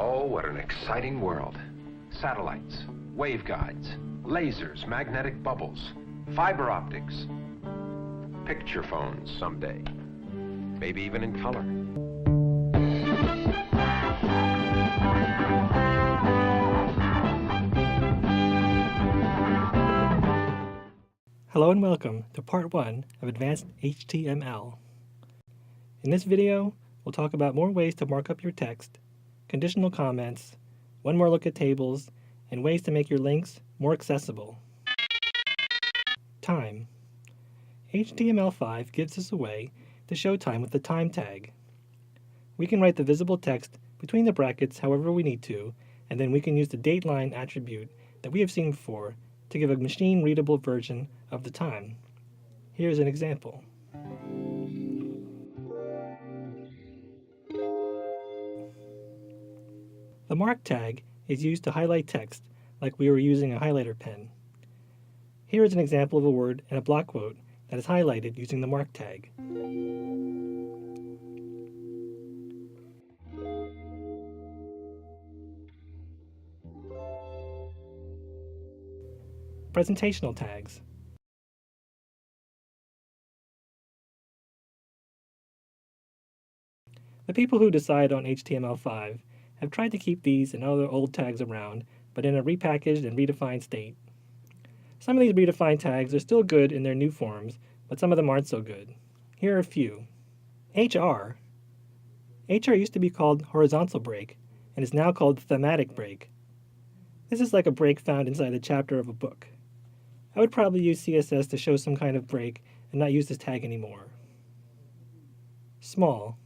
Oh, what an exciting world. Satellites, waveguides, lasers, magnetic bubbles, fiber optics, picture phones someday, maybe even in color. Hello and welcome to Part 1 of Advanced HTML. In this video, we'll talk about more ways to mark up your text, conditional comments, one more look at tables, and ways to make your links more accessible. Time. HTML5 gives us a way to show time with the time tag. We can write the visible text between the brackets however we need to, and then we can use the dateline attribute that we have seen before to give a machine-readable version of the time. Here's an example. The mark tag is used to highlight text like we were using a highlighter pen. Here is an example of a word in a block quote that is highlighted using the mark tag. Presentational tags. The people who decide on HTML5 have tried to keep these and other old tags around, but in a repackaged and redefined state. Some of these redefined tags are still good in their new forms, but some of them aren't so good. Here are a few. HR. HR used to be called horizontal break, and is now called thematic break. This is like a break found inside a chapter of a book. I would probably use CSS to show some kind of break and not use this tag anymore. Small.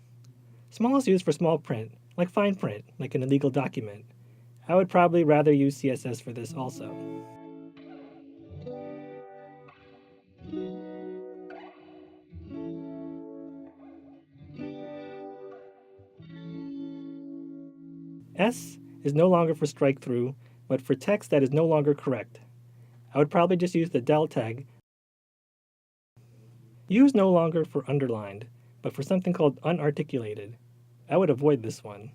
Small is used for small print, like fine print, like in a legal document. I would probably rather use CSS for this also. S is no longer for strike through, but for text that is no longer correct. I would probably just use the del tag. U is no longer for underlined, but for something called unarticulated. I would avoid this one.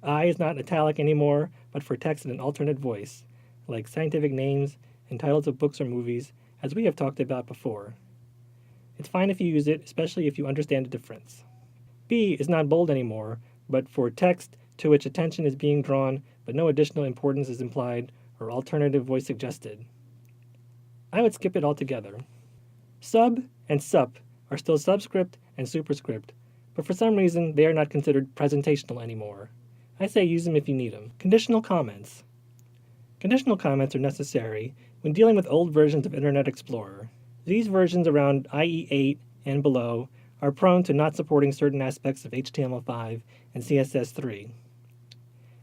I is not italic anymore, but for text in an alternate voice, like scientific names and titles of books or movies, as we have talked about before. It's fine if you use it, especially if you understand the difference. B is not bold anymore, but for text to which attention is being drawn, but no additional importance is implied or alternative voice suggested. I would skip it altogether. Sub and sup are still subscript and superscript, but for some reason they are not considered presentational anymore. I say use them if you need them. Conditional comments. Conditional comments are necessary when dealing with old versions of Internet Explorer. These versions around IE8 and below are prone to not supporting certain aspects of HTML5 and CSS3.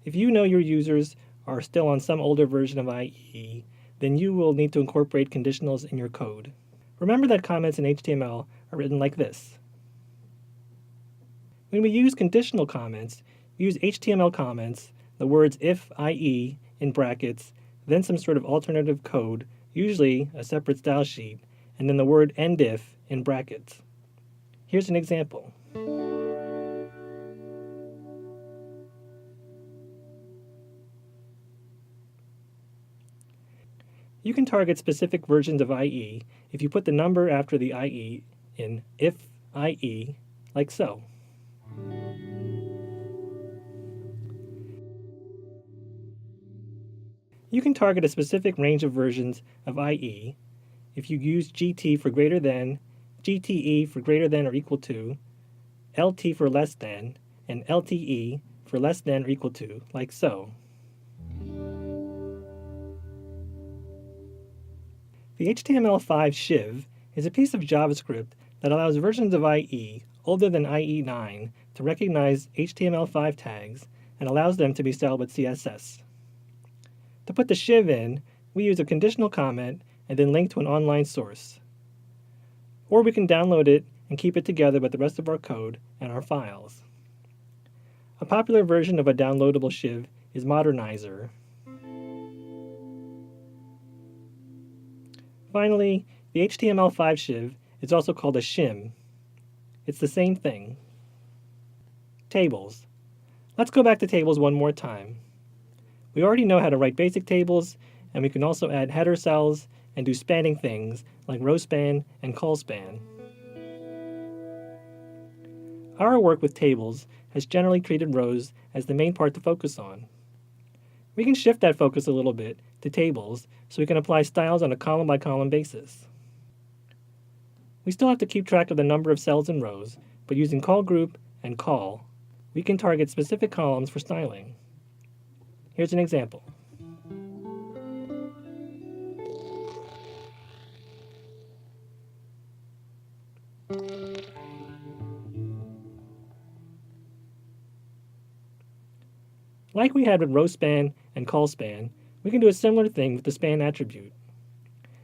If you know your users are still on some older version of IE, then you will need to incorporate conditionals in your code. Remember that comments in HTML are written like this. When we use conditional comments, we use HTML comments, the words if IE in brackets, then some sort of alternative code, usually a separate style sheet, and then the word end if in brackets. Here's an example. You can target specific versions of IE if you put the number after the IE in if IE, like so. You can target a specific range of versions of IE if you use GT for greater than, GTE for greater than or equal to, LT for less than, and LTE for less than or equal to, like so. The HTML5 shiv is a piece of JavaScript that allows versions of IE older than IE9 to recognize HTML5 tags and allows them to be styled with CSS. To put the shiv in, we use a conditional comment and then link to an online source. Or we can download it and keep it together with the rest of our code and our files. A popular version of a downloadable shiv is Modernizer. Finally, the HTML5 shiv is also called a shim. It's the same thing. Tables. Let's go back to tables one more time. We already know how to write basic tables, and we can also add header cells and do spanning things like row span and col span. Our work with tables has generally treated rows as the main part to focus on. We can shift that focus a little bit to tables so we can apply styles on a column-by-column basis. We still have to keep track of the number of cells and rows, but using call group and call, we can target specific columns for styling. Here's an example. Like we had with row span and col span, we can do a similar thing with the span attribute.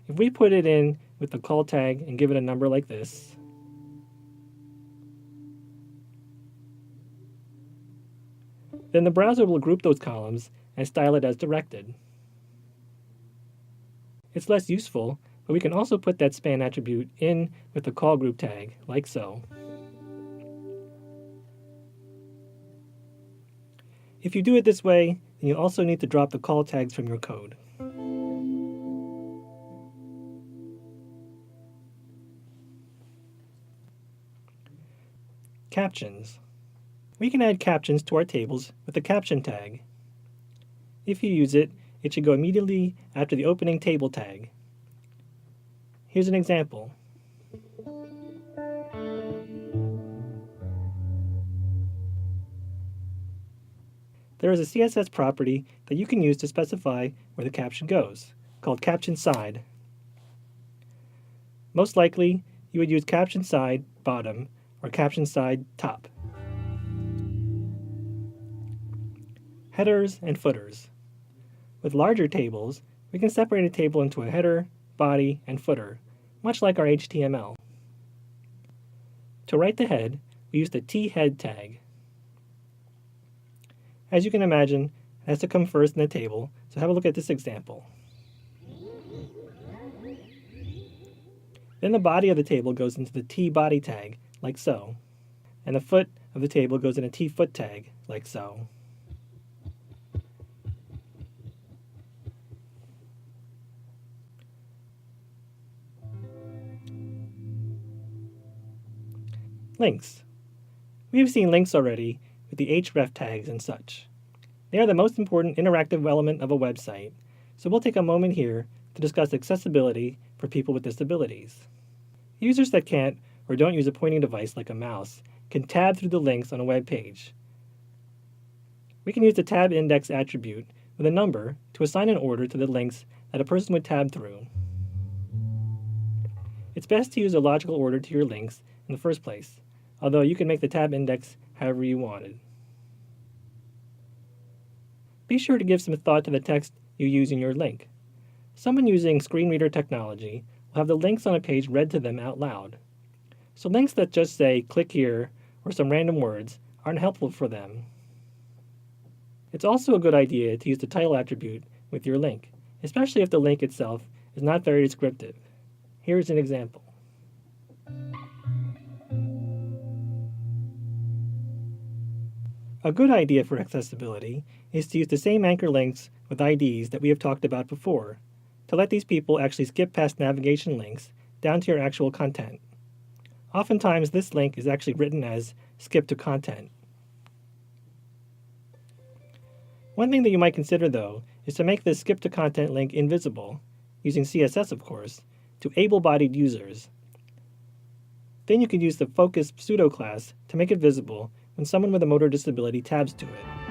If we put it in with the call tag and give it a number like this, then the browser will group those columns and style it as directed. It's less useful, but we can also put that span attribute in with the call group tag, like so. If you do it this way, then you also need to drop the call tags from your code. Captions. We can add captions to our tables with the caption tag. If you use it, it should go immediately after the opening table tag. Here's an example. There is a CSS property that you can use to specify where the caption goes, called caption side. Most likely, you would use caption side bottom or caption side top. Headers and footers. With larger tables, we can separate a table into a header, body, and footer, much like our HTML. To write the head, we use the t-head tag. As you can imagine, it has to come first in the table, so have a look at this example. Then the body of the table goes into the t-body tag, like so, and the foot of the table goes in a t-foot tag, like so. Links. We have seen links already with the href tags and such. They are the most important interactive element of a website, so we'll take a moment here to discuss accessibility for people with disabilities. Users that can't or don't use a pointing device like a mouse can tab through the links on a web page. We can use the tab index attribute with a number to assign an order to the links that a person would tab through. It's best to use a logical order to your links in the first place, although you can make the tab index however you wanted. Be sure to give some thought to the text you use in your link. Someone using screen reader technology will have the links on a page read to them out loud. So links that just say, click here, or some random words aren't helpful for them. It's also a good idea to use the title attribute with your link, especially if the link itself is not very descriptive. Here's an example. A good idea for accessibility is to use the same anchor links with IDs that we have talked about before, to let these people actually skip past navigation links down to your actual content. Oftentimes this link is actually written as skip to content. One thing that you might consider though is to make this skip to content link invisible, using CSS of course, to able-bodied users. Then you could use the focus pseudo class to make it visible when someone with a motor disability tabs to it.